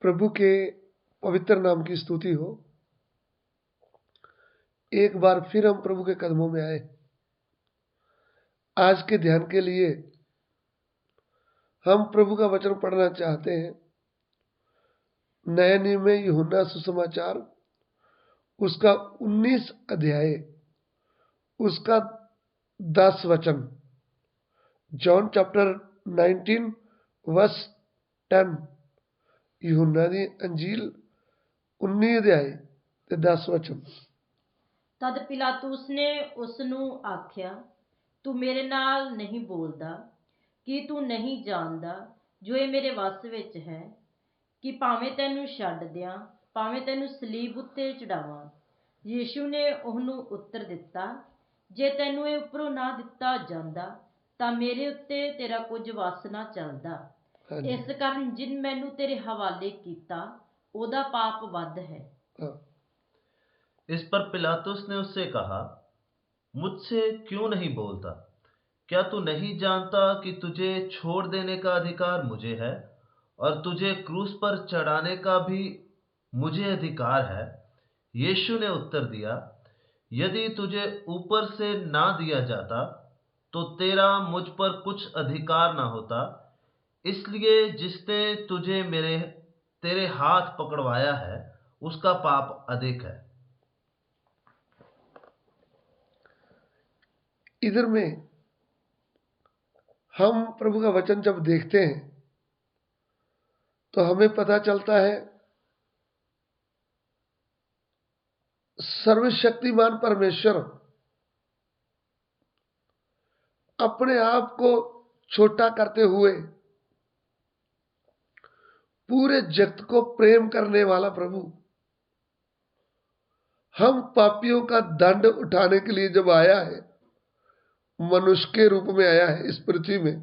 प्रभु के पवित्र नाम की स्तुति हो। एक बार फिर हम प्रभु के कदमों में आए। आज के ध्यान के लिए हम प्रभु का वचन पढ़ना चाहते हैं। नए नियम में यूहन्ना सुसमाचार उसका 19 अध्याय उसका 10 वचन। John chapter 19 verse 10। यूहन्ना दी अंजील 19 अध्याय ते 10 वचन। तद पिलातुस ने उस ਨੂੰ ਆਖਿਆ, ਤੂੰ ਮੇਰੇ ਨਾਲ ਨਹੀਂ ਬੋਲਦਾ ਕਿ ਤੂੰ ਨਹੀਂ ਜਾਣਦਾ ਜੋ ਇਹ ਮੇਰੇ ਵੱਸ ਵਿੱਚ ਹੈ, ਕਿ ਭਾਵੇਂ ਤੈਨੂੰ ਛੱਡ ਦਿਆਂ, ਭਾਵੇਂ ਤੈਨੂੰ ਸਲੀਬ ਉੱਤੇ ਚੜਾਵਾਂ। ਯੀਸ਼ੂ ਨੇ ਉਹਨੂੰ ਉੱਤਰ ਦਿੱਤਾ, ਜੇ ਤੈਨੂੰ ਇਹ ਉੱਪਰੋਂ ਨਾ ਦਿੱਤਾ ਜਾਂਦਾ ਤਾਂ ਮੇਰੇ ਉੱਤੇ ਤੇਰਾ ਕੁਝ ਵੱਸ ਨਾ ਚੱਲਦਾ। ਇਸ ਕਾਰਨ ਜਿਨ ਮੈਨੂੰ ਤੇਰੇ ਹਵਾਲੇ ਕੀਤਾ ਉਹਦਾ ਪਾਪ ਵੱਧ ਹੈ। इस पर पिलातुस ने उससे कहा, मुझसे क्यों नहीं बोलता? क्या तू नहीं जानता कि तुझे छोड़ देने का अधिकार मुझे है और तुझे क्रूस पर चढ़ाने का भी मुझे अधिकार है? यीशु ने उत्तर दिया, यदि तुझे ऊपर से ना दिया जाता तो तेरा मुझ पर कुछ अधिकार ना होता। इसलिए जिसने तुझे तेरे हाथ पकड़वाया है उसका पाप अधिक है। इधर में हम प्रभु का वचन जब देखते हैं तो हमें पता चलता है सर्वशक्तिमान परमेश्वर अपने आप को छोटा करते हुए पूरे जगत को प्रेम करने वाला प्रभु हम पापियों का दंड उठाने के लिए जब आया है, मनुष्य के रूप में आया है इस पृथ्वी में।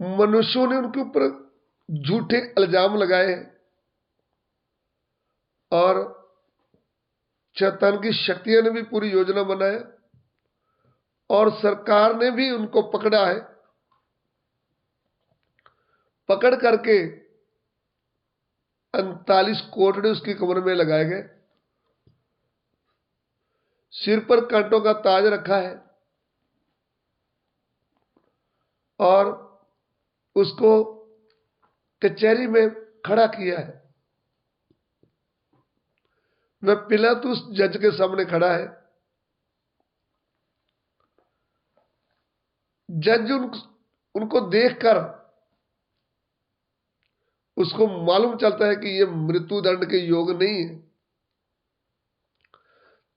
मनुष्यों ने उनके ऊपर झूठे इल्जाम लगाए और शैतान की शक्तियों ने भी पूरी योजना बनाया और सरकार ने भी उनको पकड़ा है। पकड़ करके 39 कोठड़े उसकी कमर में लगाए गए, सिर पर कांटों का ताज रखा है और उसको कचहरी में खड़ा किया है। वह पिलातुस जज के सामने खड़ा है। जज उनको देखकर उसको मालूम चलता है कि यह मृत्यु दंड के योग नहीं है।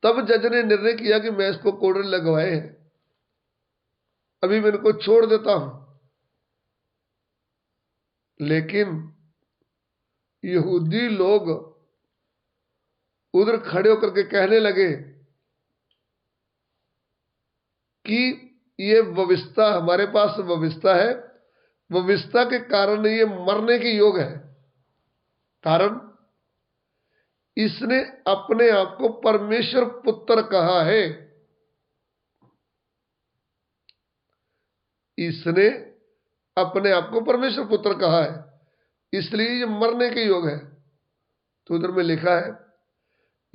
तब जज ने निर्णय किया कि मैं इसको कोड़े लगवाए हैं, अभी मैं इनको छोड़ देता हूं। लेकिन यहूदी लोग उधर खड़े होकर के कहने लगे कि ये व्यवस्था, हमारे पास व्यवस्था है, व्यवस्था के कारण ये मरने के योग है। कारण इसने अपने आप को परमेश्वर पुत्र कहा है। इसने अपने आप को परमेश्वर पुत्र कहा है, इसलिए ये मरने के योग है। तो उधर में लिखा है,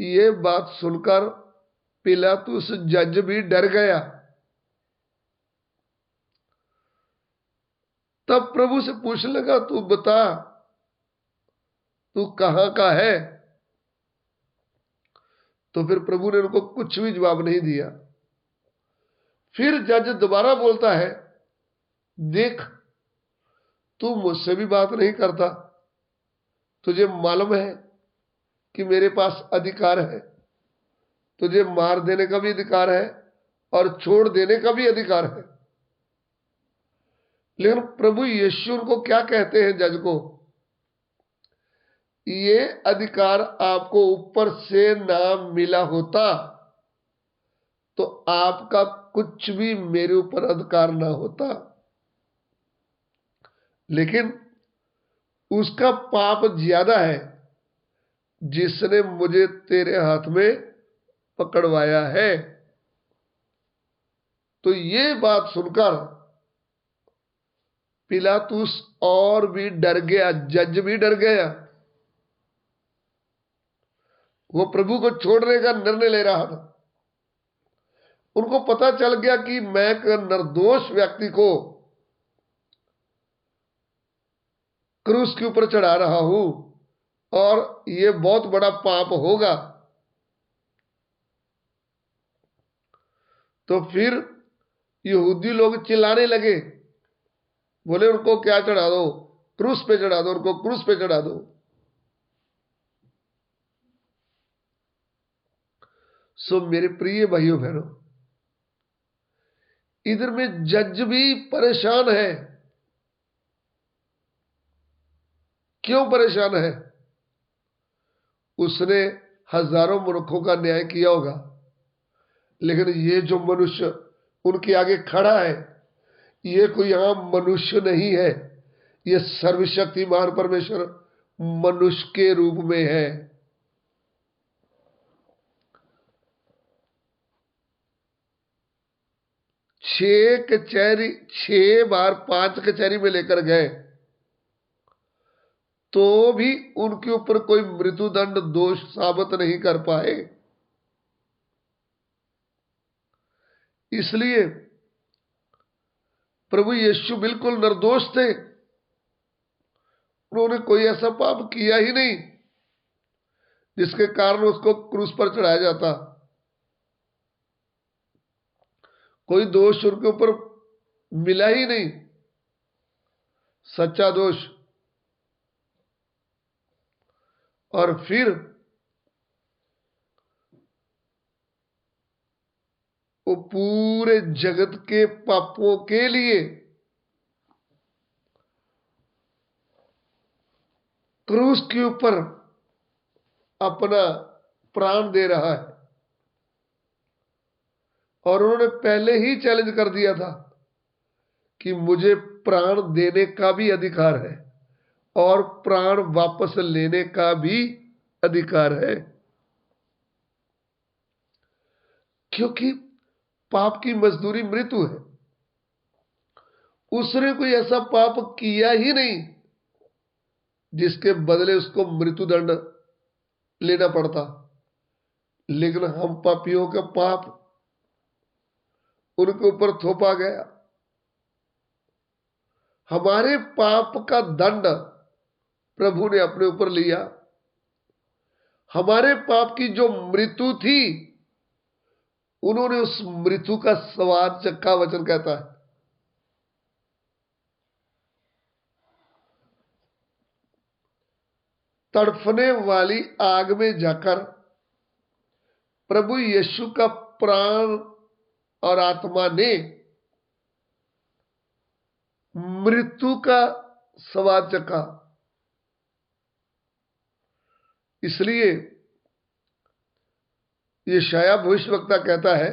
ये बात सुनकर पिलातुस जज भी डर गया। तब प्रभु से पूछने लगा, तू बता, तू कहां का है? तो फिर प्रभु ने उनको कुछ भी जवाब नहीं दिया। फिर जज दोबारा बोलता है, देख, तू मुझसे भी बात नहीं करता, तुझे मालूम है कि मेरे पास अधिकार है, तुझे मार देने का भी अधिकार है और छोड़ देने का भी अधिकार है। लेकिन प्रभु यीशु उनको क्या कहते हैं, जज को, ये अधिकार आपको ऊपर से ना मिला होता तो आपका कुछ भी मेरे ऊपर अधिकार ना होता, लेकिन उसका पाप ज्यादा है जिसने मुझे तेरे हाथ में पकड़वाया है। तो ये बात सुनकर पिलातुस और भी डर गया, जज भी डर गया। वो प्रभु को छोड़ने का निर्णय ले रहा था। उनको पता चल गया कि मैं एक निर्दोष व्यक्ति को क्रूस के ऊपर चढ़ा रहा हूं और ये बहुत बड़ा पाप होगा। तो फिर यहूदी लोग चिल्लाने लगे, बोले उनको क्या चढ़ा दो, क्रूस पे चढ़ा दो, उनको क्रूस पे चढ़ा दो। सो मेरे प्रिय भाइयों बहनों, इधर में जज भी परेशान है। क्यों परेशान है? उसने हजारों मूर्खों का न्याय किया होगा, लेकिन ये जो मनुष्य उनके आगे खड़ा है, ये कोई आम मनुष्य नहीं है, ये सर्वशक्तिमान परमेश्वर मनुष्य के रूप में है। छह बार 5 कचहरी में लेकर गए तो भी उनके ऊपर कोई मृत्युदंड दोष साबित नहीं कर पाए। इसलिए प्रभु यीशु बिल्कुल निर्दोष थे। उन्होंने कोई ऐसा पाप किया ही नहीं जिसके कारण उसको क्रूस पर चढ़ाया जाता। कोई दोष उनके ऊपर मिला ही नहीं, सच्चा दोष। और फिर वो पूरे जगत के पापों के लिए क्रूस के ऊपर अपना प्राण दे रहा है। और उन्होंने पहले ही चैलेंज कर दिया था कि मुझे प्राण देने का भी अधिकार है और प्राण वापस लेने का भी अधिकार है, क्योंकि पाप की मजदूरी मृत्यु है। उसने कोई ऐसा पाप किया ही नहीं जिसके बदले उसको मृत्युदंड लेना पड़ता, लेकिन हम पापियों का पाप उनके ऊपर थोपा गया। हमारे पाप का दंड प्रभु ने अपने ऊपर लिया। हमारे पाप की जो मृत्यु थी, उन्होंने उस मृत्यु का स्वाद चखा, वचन कहता है। तड़फने वाली आग में जाकर प्रभु यीशु का प्राण और आत्मा ने मृत्यु का स्वाद चखा। इसलिए यशायाह भविष्यवक्ता कहता है,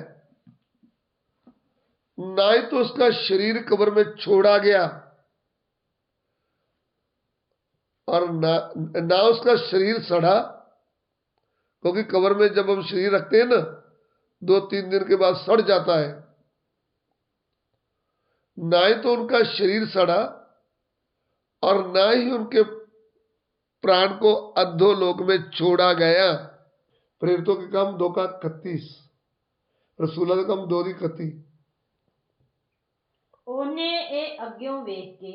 ना ही तो उसका शरीर कब्र में छोड़ा गया और ना उसका शरीर सड़ा, क्योंकि कब्र में जब हम शरीर रखते हैं ना, 2-3 दिन के बाद सड़ जाता है। ना ही तो उनका शरीर सड़ा और ना ही उनके प्राण को अधोलोक में छोड़ा गया। प्रेरितों के काम 2:31, रसूलों के काम 2:31। ਉਹਨੇ ਇਹ ਅੱਗਿਓਂ ਵੇਖ ਕੇ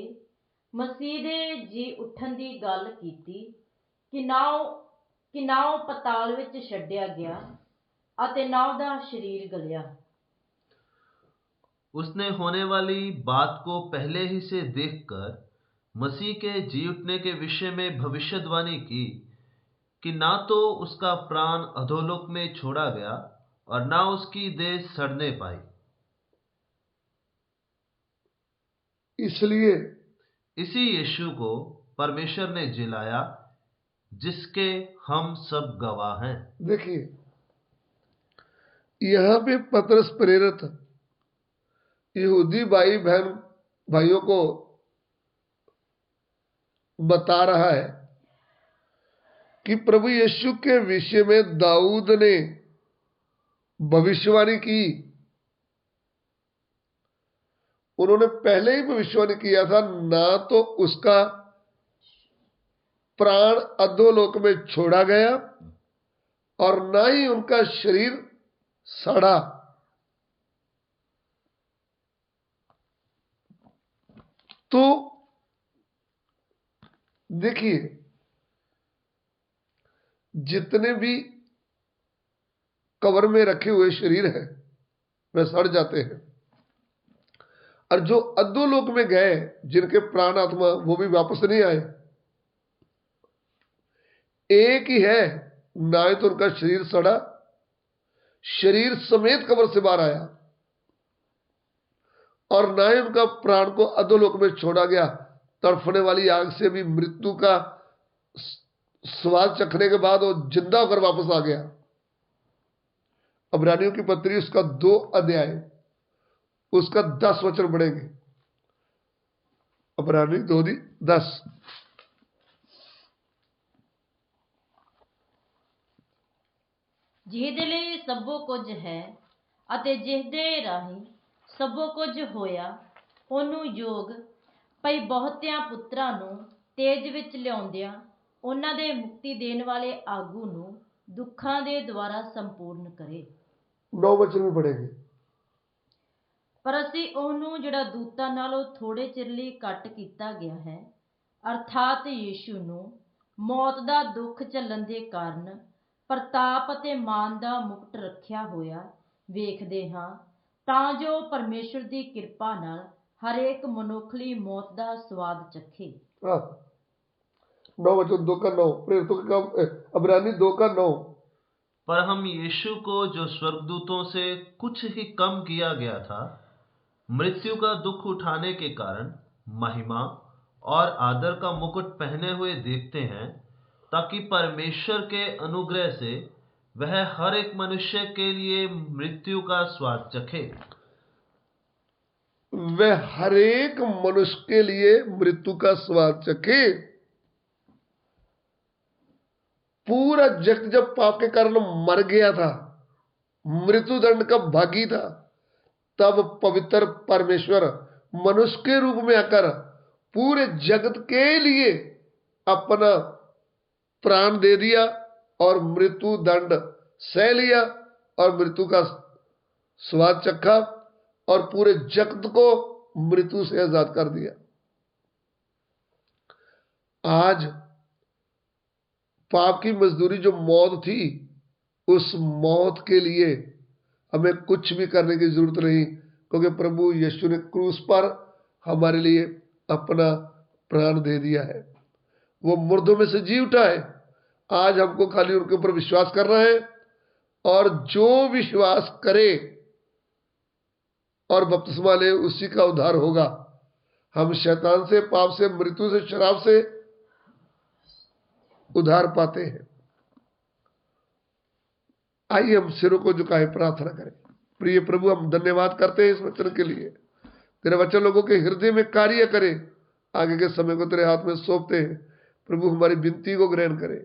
ਮਸੀਹ ਦੇ ਜੀ ਉੱਠਣ ਦੀ ਗੱਲ ਕੀਤੀ ਕਿ ਨਾ ਉਹ ਪਤਾਲ ਵਿੱਚ ਛੱਡਿਆ ਗਿਆ ਅਤੇ ਨਾ ਉਹਦਾ शरीर गलिया। उसने होने वाली बात को पहले ही से देखकर मसीह के जी उठने के विषय में भविष्यवाणी की कि ना तो उसका प्राण अधोलोक में छोड़ा गया और ना उसकी देह सड़ने पाई। इसलिए इसी यीशु को परमेश्वर ने जिलाया, जिसके हम सब गवाह हैं। देखिए, यहां पे पतरस प्रेरित यहूदी भाइयों को बता रहा है कि प्रभु यीशु के विषय में दाऊद ने भविष्यवाणी की उन्होंने पहले ही भविष्यवाणी किया था, ना तो उसका प्राण अधोलोक में छोड़ा गया और ना ही उनका शरीर सड़ा। तो देखिए, जितने भी कब्र में रखे हुए शरीर हैं वे सड़ जाते हैं, और जो अधोलोक में गए जिनके प्राण आत्मा वो भी वापस नहीं आए। एक ही है, ना ही तो उनका शरीर सड़ा, शरीर समेत कब्र से बाहर आया, और ना ही उनका प्राण को अधोलोक में छोड़ा गया। तड़फने वाली आग से भी मृत्यु का स्वाद चखने के बाद वो जिंदा होकर वापस आ गया। इब्रानियों की पत्री उसका 2 अध्याय उसका 10 वचन पढ़ेंगे। इब्रानी 2:10। ਜਿਹਦੇ ਲਈ ਸਭੋ ਕੁਝ ਹੈ ਅਤੇ ਜਿਹਦੇ ਰਾਹੀਂ ਸਭੋ ਕੁਝ ਹੋਇਆ, ਉਹਨੂੰ ਯੋਗ ਪਈ ਬਹੁਤਿਆਂ ਪੁੱਤਰਾਂ ਨੂੰ ਤੇਜ ਵਿੱਚ ਲਿਆਉਂਦਿਆਂ ਉਹਨਾਂ ਦੇ ਮੁਕਤੀ ਦੇਣ ਵਾਲੇ ਆਗੂ ਨੂੰ ਦੁੱਖਾਂ ਦੇ ਦੁਆਰਾ ਸੰਪੂਰਨ ਕਰੇ। 9 वचन भी पढ़ेंगे। ਪਰ ਅਸੀਂ ਉਹਨੂੰ ਜਿਹੜਾ ਦੂਤਾਂ ਨਾਲੋਂ ਥੋੜੇ ਚਿਰ ਲਈ ਘੱਟ ਕੀਤਾ ਗਿਆ ਹੈ, ਅਰਥਾਤ ਯੀਸ਼ੂ ਨੂੰ ਮੌਤ ਦਾ ਦੁੱਖ ਝੱਲਣ ਦੇ ਕਾਰਨ ਪ੍ਰਤਾਪ ਅਤੇ ਮਾਨ ਦਾ ਮੁਕਟ ਰੱਖਿਆ ਹੋਇਆ ਵੇਖਦੇ ਹਾਂ, ਤਾਂ ਜੋ ਪਰਮੇਸ਼ਰ ਦੀ ਕਿਰਪਾ ਨਾਲ ਹਰੇਕ ਮਨੁੱਖ ਲਈ ਮੌਤ ਦਾ ਸਵਾਦ ਚੱਖੇ। 9 वचन 2 का 9, प्रेरितों का इब्रानी 2 का 9। पर हम यीशु को, जो स्वर्गदूतों से कुछ ही कम किया गया था, मृत्यु का दुख उठाने के कारण महिमा और आदर का मुकुट पहने हुए देखते हैं, ताकि परमेश्वर के अनुग्रह से वह हर एक मनुष्य के लिए मृत्यु का स्वाद चखे। वह हर एक मनुष्य के लिए मृत्यु का स्वाद चखे। पूरा जगत जब पाप के कारण मर गया था, मृत्यु दंड का भागी था, तब पवित्र परमेश्वर मनुष्य के रूप में आकर पूरे जगत के लिए अपना प्राण दे दिया और मृत्यु दंड सह लिया और मृत्यु का स्वाद चखा और पूरे जगत को मृत्यु से आजाद कर दिया। आज पाप की मजदूरी जो मौत थी, उस मौत के लिए हमें कुछ भी करने की जरूरत नहीं, क्योंकि प्रभु यीशु ने क्रूस पर हमारे लिए अपना प्राण दे दिया है। वो मुर्दों में से जी उठा है। आज हमको खाली उनके ऊपर विश्वास करना है, और जो विश्वास करे और बपतिस्मा ले उसी का उद्धार होगा। हम शैतान से, पाप से, मृत्यु से, शराब से उद्धार पाते हैं। आइए हम सिरों को झुकाए प्रार्थना करें। प्रिय प्रभु, हम धन्यवाद करते हैं इस वचन के लिए। तेरा वचन लोगों के हृदय में कार्य करे। आगे के समय को तेरे हाथ में सौंपते हैं। प्रभु, हमारी विनती को ग्रहण करें।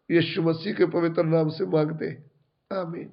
यीशु मसीह के पवित्र नाम से मांगते हैं, आमीन।